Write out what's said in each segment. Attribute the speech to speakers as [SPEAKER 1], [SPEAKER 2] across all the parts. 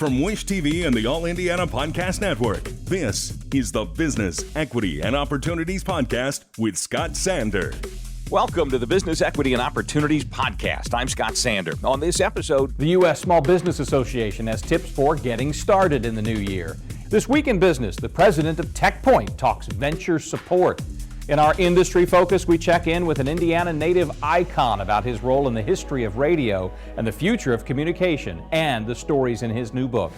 [SPEAKER 1] From Wish TV and the All Indiana Podcast Network, this is the Business, Equity, and Opportunities Podcast with Scott Sander.
[SPEAKER 2] Welcome to the Business, Equity, and Opportunities Podcast. I'm Scott Sander. On this episode,
[SPEAKER 3] the U.S. Small Business Association has tips for getting started in the new year. This week in business, the president of TechPoint talks venture support. In our industry focus, we check in with an Indiana native icon about his role in the history of radio and the future of communication and the stories in his new book.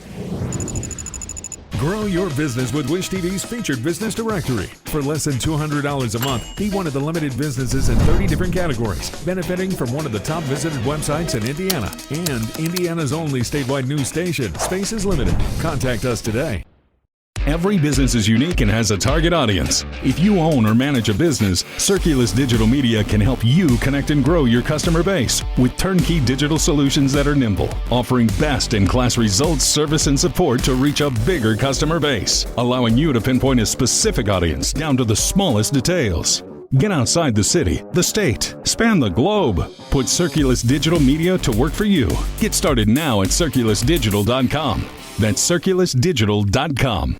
[SPEAKER 4] Grow your business with Wish TV's featured business directory. For less than $200 a month, be one of the limited businesses in 30 different categories, benefiting from one of the top visited websites in Indiana and Indiana's only statewide news station. Space is limited. Contact us today.
[SPEAKER 1] Every business is unique and has a target audience. If you own or manage a business, Circulus Digital Media can help you connect and grow your customer base with turnkey digital solutions that are nimble, offering best-in-class results, service, and support to reach a bigger customer base, allowing you to pinpoint a specific audience down to the smallest details. Get outside the city, the state, span the globe. Put Circulus Digital Media to work for you. Get started now at circulusdigital.com. That's circulusdigital.com.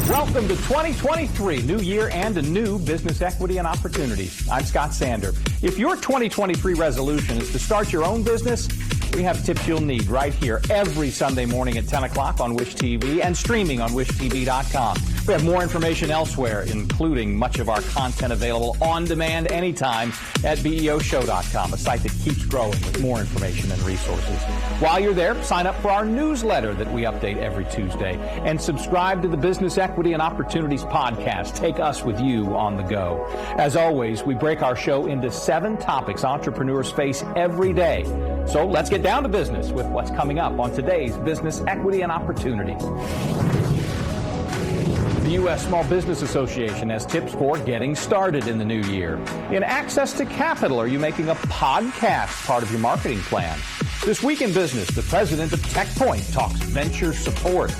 [SPEAKER 3] Welcome to 2023, new year and a new business equity and opportunities. I'm Scott Sander. If your 2023 resolution is to start your own business, we have tips you'll need right here every Sunday morning at 10 o'clock on Wish TV and streaming on wishtv.com. We have more information elsewhere, including much of our content available on demand anytime at BEOshow.com, a site that keeps growing with more information and resources. While you're there, sign up for our newsletter that we update every Tuesday and subscribe to the Business Equity and Opportunities Podcast. Take us with you on the go. As always, we break our show into 7 topics entrepreneurs face every day. So let's get down to business with what's coming up on today's Business Equity and Opportunities. The U.S. Small Business Association has tips for getting started in the new year. In access to capital, are you making a podcast part of your marketing plan? This week in business, the president of TechPoint talks venture support.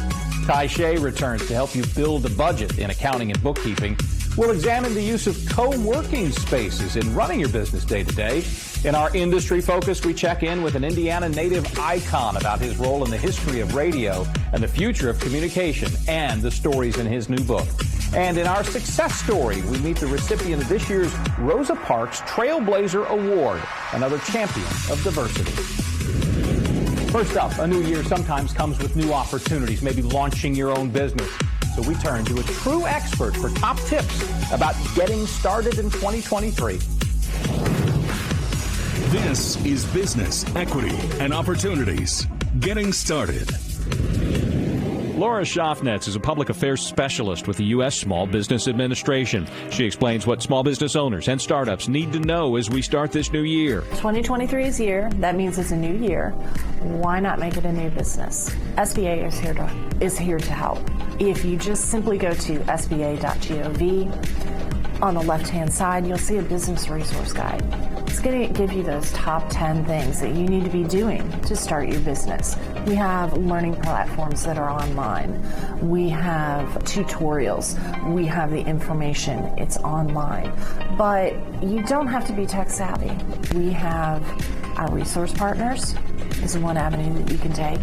[SPEAKER 3] Ty Shea returns to help you build a budget in accounting and bookkeeping. We'll examine the use of co-working spaces in running your business day to day. In our industry focus, we check in with an Indiana native icon about his role in the history of radio and the future of communication and the stories in his new book. And in our success story, we meet the recipient of this year's Rosa Parks Trailblazer Award, another champion of diversity. First up, a new year sometimes comes with new opportunities, maybe launching your own business. So we turn to a true expert for top tips about getting started in 2023.
[SPEAKER 1] This is Business, Equity, and Opportunities. Getting started.
[SPEAKER 2] Laura Schafsnitz is a public affairs specialist with the U.S. Small Business Administration. She explains what small business owners and startups need to know as we start this new year.
[SPEAKER 5] 2023 is year. That means it's a new year. Why not make it a new business? SBA is here to help. If you just simply go to sba.gov, on the left-hand side, you'll see a business resource guide. It's going to give you those top 10 things that you need to be doing to start your business. We have learning platforms that are online. We have tutorials. We have the information. It's online. But you don't have to be tech savvy. We have our resource partners is one avenue that you can take.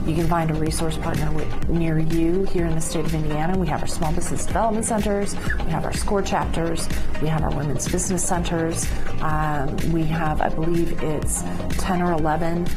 [SPEAKER 5] You can find a resource partner near you here in the state of Indiana. We have our small business development centers. We have our SCORE chapters. We have our women's business centers. We have, I believe it's 10 or 11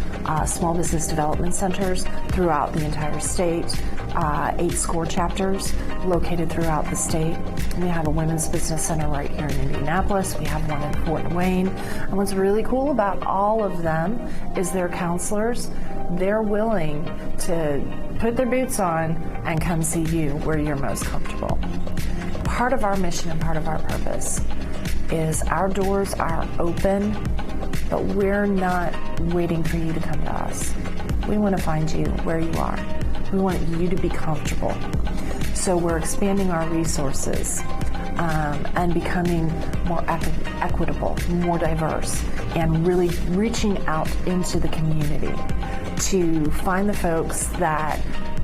[SPEAKER 5] small business development centers throughout the entire state. 8 SCORE chapters located throughout the state. We have a women's business center right here in Indianapolis. We have one in Fort Wayne. And what's really cool about all of them is their counselors. They're willing to put their boots on and come see you where you're most comfortable. Part of our mission and part of our purpose is our doors are open, but we're not waiting for you to come to us. We want to find you where you are. We want you to be comfortable. So we're expanding our resources and becoming more equitable, more diverse, and really reaching out into the community to find the folks that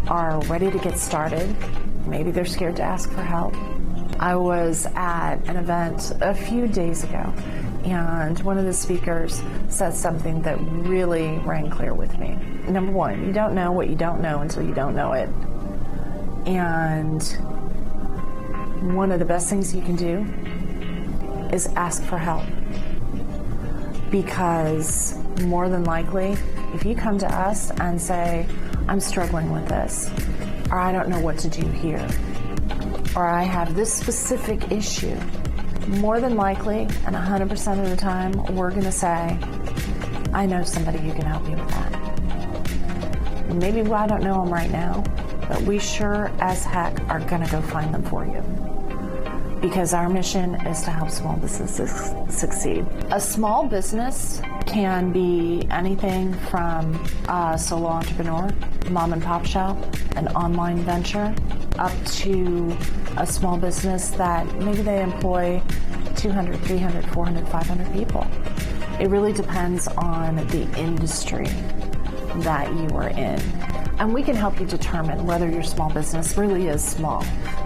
[SPEAKER 5] are ready to get started. Maybe they're scared to ask for help. I was at an event a few days ago, And one of the speakers said something that really rang clear with me. Number one, you don't know what you don't know until you don't know it. And one of the best things you can do is ask for help. Because more than likely, if you come to us and say, I'm struggling with this, or I don't know what to do here, or I have this specific issue, more than likely, and 100% of the time, we're going to say, I know somebody who can help you with that. Maybe I don't know them right now, but we sure as heck are going to go find them for you. Because our mission is to help small businesses succeed. A small business can be anything from a solo entrepreneur, mom and pop shop, an online venture, up to a small business that maybe they employ 200, 300, 400, 500 people. It really depends on the industry that you are in. And we can help you determine whether your small business really is small.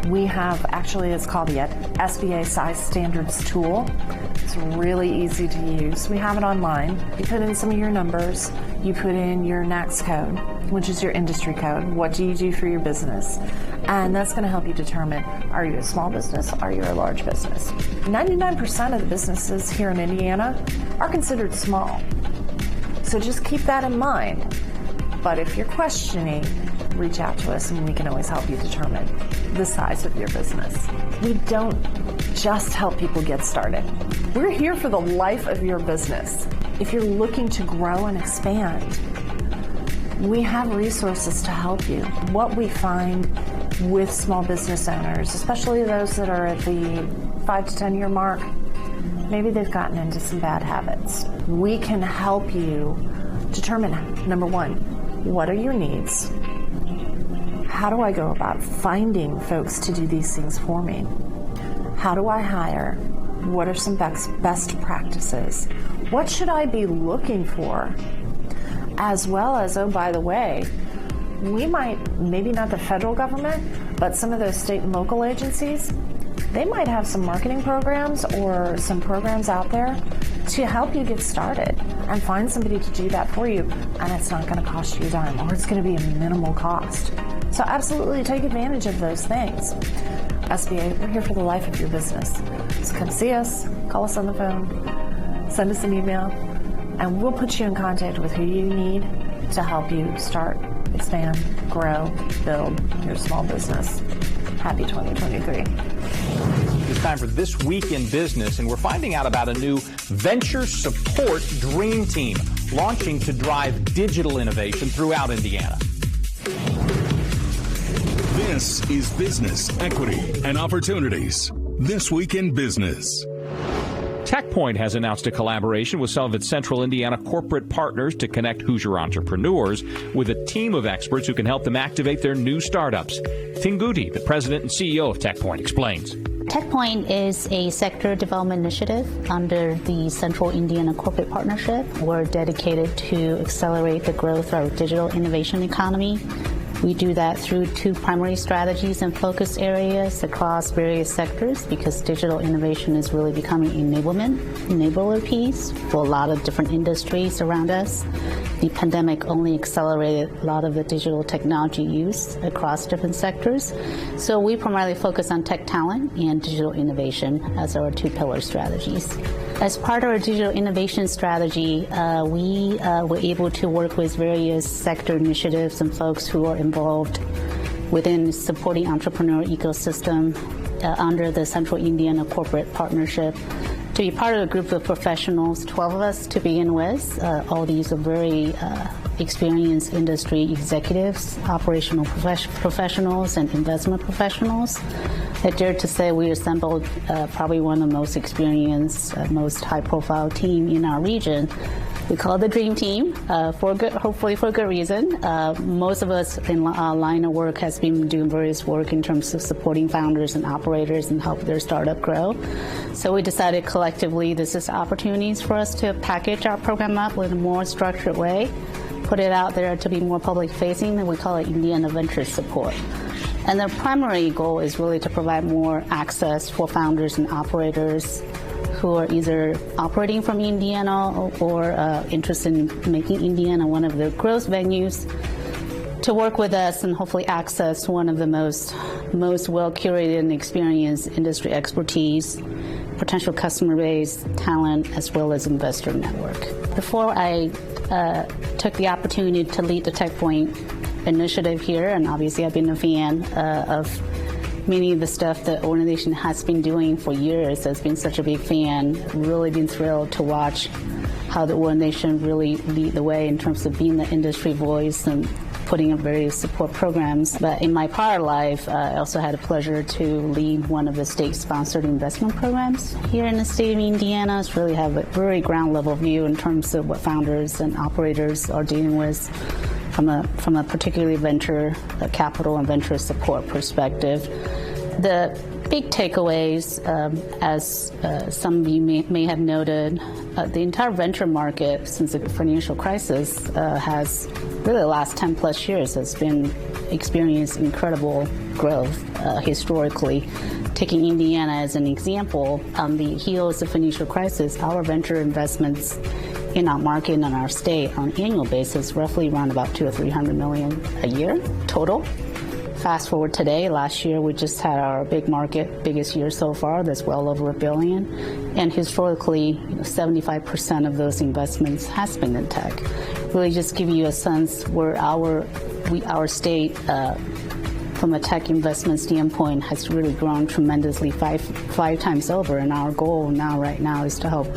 [SPEAKER 5] We have, actually, it's called the SBA Size Standards Tool. It's really easy to use. We have it online. You put in some of your numbers. You put in your NAICS code, which is your industry code. What do you do for your business? And that's going to help you determine, are you a small business? Are you a large business? 99% of the businesses here in Indiana are considered small. So just keep that in mind. But if you're questioning, reach out to us and we can always help you determine the size of your business. We don't just help people get started. We're here for the life of your business. If you're looking to grow and expand, we have resources to help you. What we find with small business owners, especially those that are at the 5 to 10 year mark, maybe they've gotten into some bad habits. We can help you determine, number one, what are your needs? How do I go about finding folks to do these things for me? How do I hire? What are some best practices? What should I be looking for? As well as, oh, by the way, we might, maybe not the federal government, but some of those state and local agencies, they might have some marketing programs or some programs out there to help you get started and find somebody to do that for you, and it's not going to cost you a dime, or it's going to be a minimal cost. So absolutely take advantage of those things. SBA, we're here for the life of your business. So come see us, call us on the phone, send us an email, and we'll put you in contact with who you need to help you start, expand, grow, build your small business. Happy 2023.
[SPEAKER 3] It's time for This Week in Business, and we're finding out about a new venture support dream team launching to drive digital innovation throughout Indiana.
[SPEAKER 1] This is Business, Equity, and Opportunities. This Week in Business.
[SPEAKER 2] TechPoint has announced a collaboration with some of its Central Indiana corporate partners to connect Hoosier entrepreneurs with a team of experts who can help them activate their new startups. Tinguti, the president and CEO of TechPoint, explains.
[SPEAKER 6] TechPoint is a sector development initiative under the Central Indiana Corporate Partnership. We're dedicated to accelerate the growth of our digital innovation economy. We do that through two primary strategies and focus areas across various sectors, because digital innovation is really becoming enabler piece for a lot of different industries around us. The pandemic only accelerated a lot of the digital technology use across different sectors. So we primarily focus on tech talent and digital innovation as our two pillar strategies. As part of our digital innovation strategy, we were able to work with various sector initiatives and folks who are involved within supporting entrepreneur ecosystem under the Central Indiana Corporate Partnership to be part of a group of professionals, 12 of us to begin with. All these are very experienced industry executives, operational professionals, and investment professionals. I dare to say we assembled probably one of the most experienced, most high-profile team in our region. We call it the Dream Team, hopefully for good reason. Most of us in our line of work has been doing various work in terms of supporting founders and operators and help their startup grow. So we decided collectively this is opportunities for us to package our program up in a more structured way, put it out there to be more public facing, and we call it Indiana Venture Support. And the primary goal is really to provide more access for founders and operators who are either operating from Indiana or interested in making Indiana one of their growth venues to work with us and hopefully access one of the most well-curated and experienced industry expertise, potential customer base, talent, as well as investor network. Before I took the opportunity to lead the TechPoint initiative here, and obviously I've been a fan of many of the stuff the organization has been doing for years. I've been such a big fan, really been thrilled to watch how the organization really lead the way in terms of being the industry voice and putting up various support programs. But in my prior life, I also had the pleasure to lead one of the state-sponsored investment programs here in the state of Indiana. It's really have a very ground-level view in terms of what founders and operators are dealing with from a particularly venture capital and venture support perspective. The big takeaways, as some of you may have noted, the entire venture market since the financial crisis has really the last 10 plus years has been experienced incredible growth historically. Taking Indiana as an example, on the heels of financial crisis, our venture investments in our market and our state on an annual basis roughly around about $200 or $300 million a year total. Fast forward today, last year we just had our big market, biggest year so far, that's well over $1 billion. And historically, 75% of those investments has been in tech. Really just give you a sense where our state, from a tech investment standpoint, has really grown tremendously five times over. And our goal right now is to help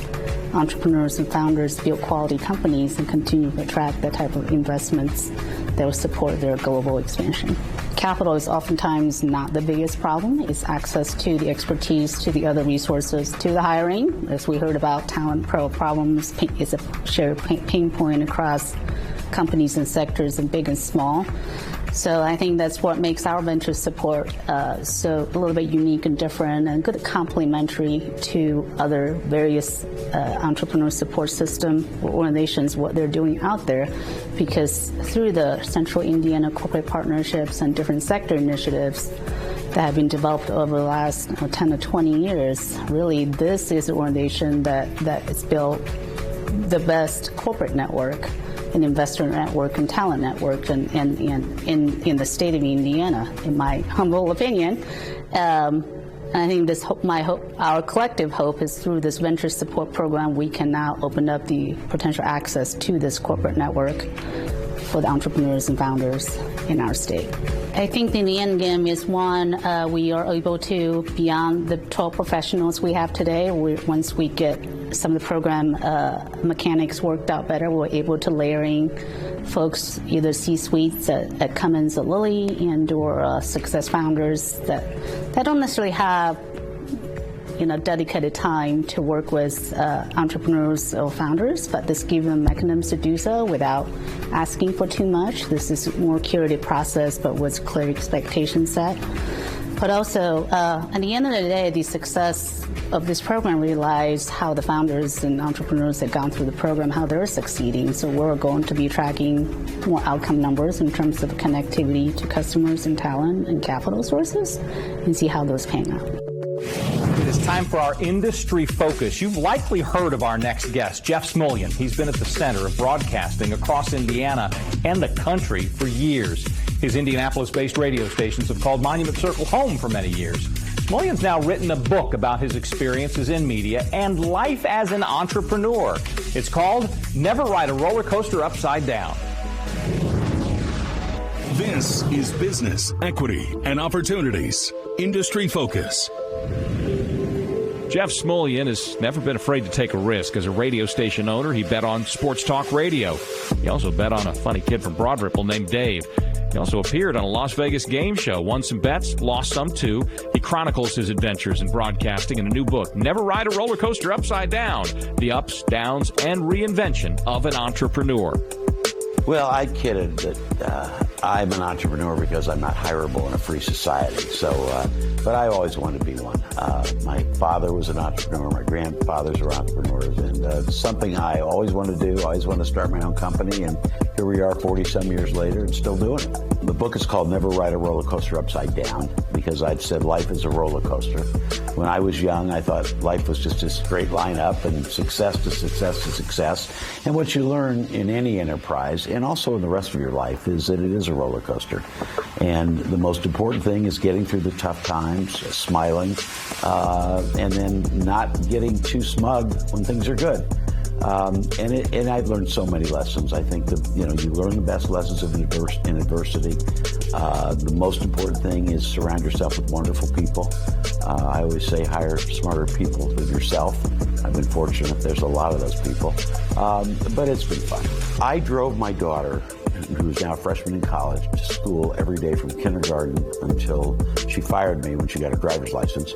[SPEAKER 6] entrepreneurs and founders build quality companies and continue to attract that type of investments that will support their global expansion. Capital is oftentimes not the biggest problem. It's access to the expertise, to the other resources, to the hiring. As we heard about, talent problems is a shared pain point across companies and sectors, and big and small. So I think that's what makes our venture support so a little bit unique and different and good complementary to other various entrepreneur support system organizations, what they're doing out there, because through the Central Indiana corporate partnerships and different sector initiatives that have been developed over the last 10 to 20 years, really this is an organization that has built the best corporate network, an investor network and talent network in the state of Indiana, in my humble opinion. I think our collective hope is through this venture support program, we can now open up the potential access to this corporate network for the entrepreneurs and founders in our state. I think in the end game is one, we are able to, beyond the 12 professionals we have today, once we get some of the program mechanics worked out better, we're able to layering folks, either C-suites at Cummins or Lilly and or success founders that don't necessarily have dedicated time to work with entrepreneurs or founders, but this gives them mechanisms to do so without asking for too much. This is a more curated process, but with clear expectations set. But also, at the end of the day, the success of this program relies how the founders and entrepreneurs that have gone through the program, how they're succeeding. So we're going to be tracking more outcome numbers in terms of connectivity to customers and talent and capital sources and see how those pan out.
[SPEAKER 3] It is time for our industry focus. You've likely heard of our next guest, Jeff Smulyan. He's been at the center of broadcasting across Indiana and the country for years. His Indianapolis-based radio stations have called Monument Circle home for many years. Smulyan's now written a book about his experiences in media and life as an entrepreneur. It's called Never Ride a Roller Coaster Upside Down.
[SPEAKER 1] This is Business, Equity, and Opportunities. Industry Focus.
[SPEAKER 2] Jeff Smulyan has never been afraid to take a risk. As a radio station owner, he bet on sports talk radio. He also bet on a funny kid from Broad Ripple named Dave. He also appeared on a Las Vegas game show, won some bets, lost some too. He chronicles his adventures in broadcasting in a new book, Never Ride a Roller Coaster Upside Down, the ups, downs, and reinvention of an entrepreneur.
[SPEAKER 7] Well, I kidded that I'm an entrepreneur because I'm not hireable in a free society. So, but I always wanted to be one. My father was an entrepreneur. My grandfathers were entrepreneurs. And something I always wanted to do. I always wanted to start my own company. And here we are 40-some years later and still doing it. The book is called Never Ride a Roller Coaster Upside Down, because I'd said life is a roller coaster. When I was young, I thought life was just a straight line up and success to success to success. And what you learn in any enterprise, and also in the rest of your life, is that it is a roller coaster. And the most important thing is getting through the tough times, smiling, and then not getting too smug when things are good. And I've learned so many lessons. I think that, you learn the best lessons in adversity. The most important thing is surround yourself with wonderful people. I always say hire smarter people than yourself. I've been fortunate. There's a lot of those people. But it's been fun. I drove my daughter, who's now a freshman in college, to school every day from kindergarten until she fired me when she got her driver's license.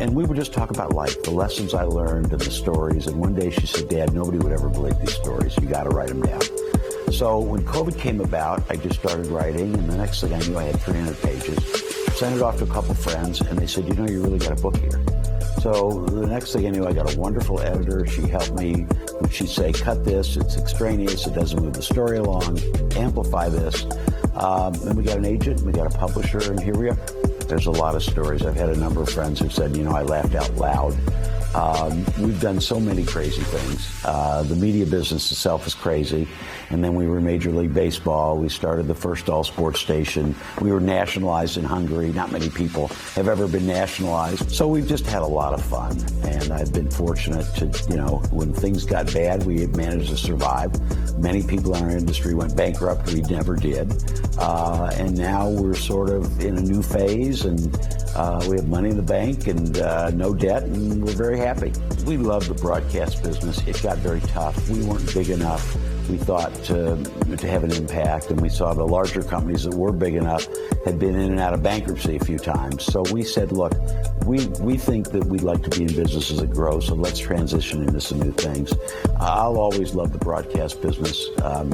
[SPEAKER 7] And we would just talk about life, the lessons I learned and the stories. And one day she said, "Dad, nobody would ever believe these stories. You got to write them down." So when COVID came about, I just started writing. And the next thing I knew, I had 300 pages. Sent it off to a couple friends, and they said, "You really got a book here." So the next thing I knew, I got a wonderful editor. She helped me. She'd say, "Cut this, it's extraneous, it doesn't move the story along, amplify this." And we got an agent, we got a publisher, and here we are. There's a lot of stories. I've had a number of friends who said, I laughed out loud. We've done so many crazy things. The media business itself is crazy. And then we were Major League Baseball. We started the first all-sports station. We were nationalized in Hungary. Not many people have ever been nationalized. So we've just had a lot of fun. And I've been fortunate to, when things got bad, we had managed to survive. Many people in our industry went bankrupt. We never did. And now we're sort of in a new phase, and we have money in the bank and no debt, and we're very happy. We love the broadcast business. It got very tough. We weren't big enough, we thought, to have an impact, and we saw the larger companies that were big enough had been in and out of bankruptcy a few times. So we said, look, we think that we'd like to be in businesses that grow, so let's transition into some new things. I'll always love the broadcast business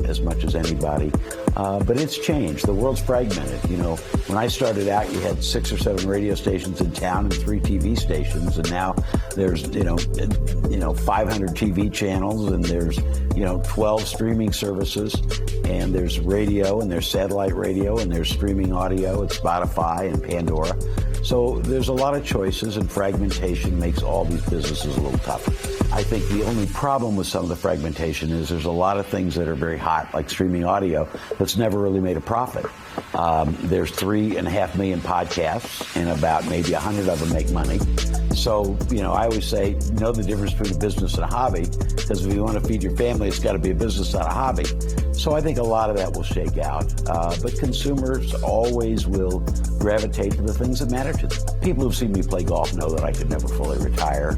[SPEAKER 7] as much as anybody, but it's changed. The world's fragmented. When I started out, you had 6 or 7 radio stations in town and 3 TV stations, and now there's 500 TV channels, and there's 12 streaming services, and there's radio, and there's satellite radio, and there's streaming audio and Spotify and Pandora. So there's a lot of choices, and fragmentation makes all these businesses a little tougher. I think the only problem with some of the fragmentation is there's a lot of things that are very hot, like streaming audio, that's never really made a profit. There's 3.5 million podcasts, and about maybe 100 of them make money. So, I always say, know the difference between a business and a hobby, because if you want to feed your family, it's got to be a business, not a hobby. So I think a lot of that will shake out. But consumers always will gravitate to the things that matter to them. People who've seen me play golf know that I could never fully retire.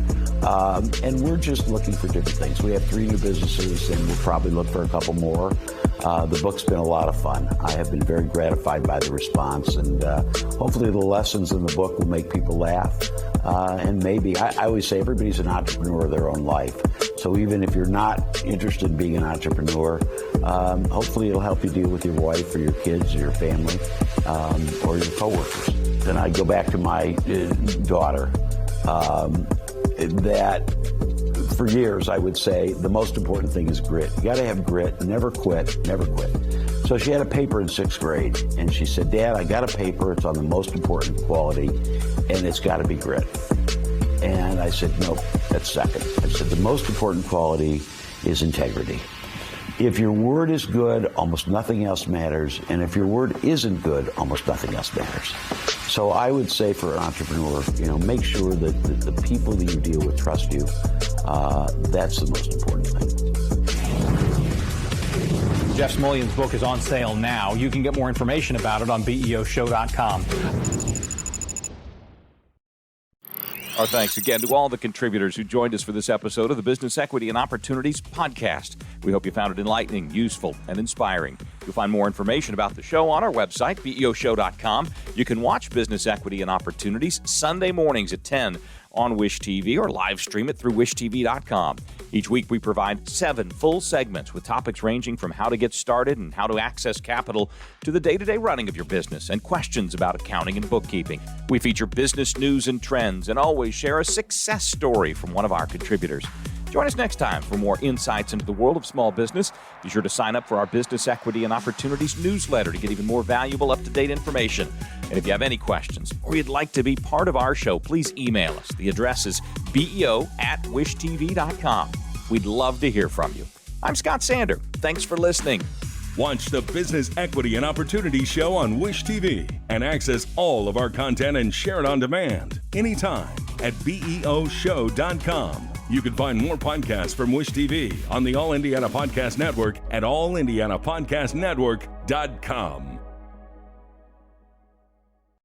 [SPEAKER 7] And we're just looking for different things. We have 3 new businesses, and we'll probably look for a couple more. The book's been a lot of fun. I have been very gratified by the response, and hopefully the lessons in the book will make people laugh. And maybe, I always say everybody's an entrepreneur of their own life. So even if you're not interested in being an entrepreneur, hopefully it'll help you deal with your wife or your kids or your family or your coworkers. Then I go back to my daughter, that for years I would say the most important thing is grit. You got to have grit, never quit, never quit. So she had a paper in 6th grade, and she said, "Dad, I got a paper, it's on the most important quality, and it's got to be grit." And I said, "Nope, that's second." I said, "The most important quality is integrity. If your word is good, almost nothing else matters, and if your word isn't good, almost nothing else matters." So I would say for an entrepreneur, make sure that the people that you deal with trust you. That's the most important thing.
[SPEAKER 3] Jeff Smulyan's book is on sale now. You can get more information about it on BEOshow.com.
[SPEAKER 2] Our thanks again to all the contributors who joined us for this episode of the Business Equity and Opportunities podcast. We hope you found it enlightening, useful, and inspiring. You'll find more information about the show on our website, BEOshow.com. You can watch Business Equity and Opportunities Sunday mornings at 10 on Wish TV or live stream it through wishtv.com. Each week we provide 7 full segments with topics ranging from how to get started and how to access capital to the day-to-day running of your business and questions about accounting and bookkeeping. We feature business news and trends and always share a success story from one of our contributors. Join us next time for more insights into the world of small business. Be sure to sign up for our Business Equity and Opportunities newsletter to get even more valuable, up-to-date information. And if you have any questions or you'd like to be part of our show, please email us. The address is beo@wishtv.com. We'd love to hear from you. I'm Scott Sander. Thanks for listening.
[SPEAKER 1] Watch the Business Equity and Opportunity Show on Wish TV and access all of our content and share it on demand anytime at beoshow.com. You can find more podcasts from Wish TV on the All Indiana Podcast Network at allindianapodcastnetwork.com.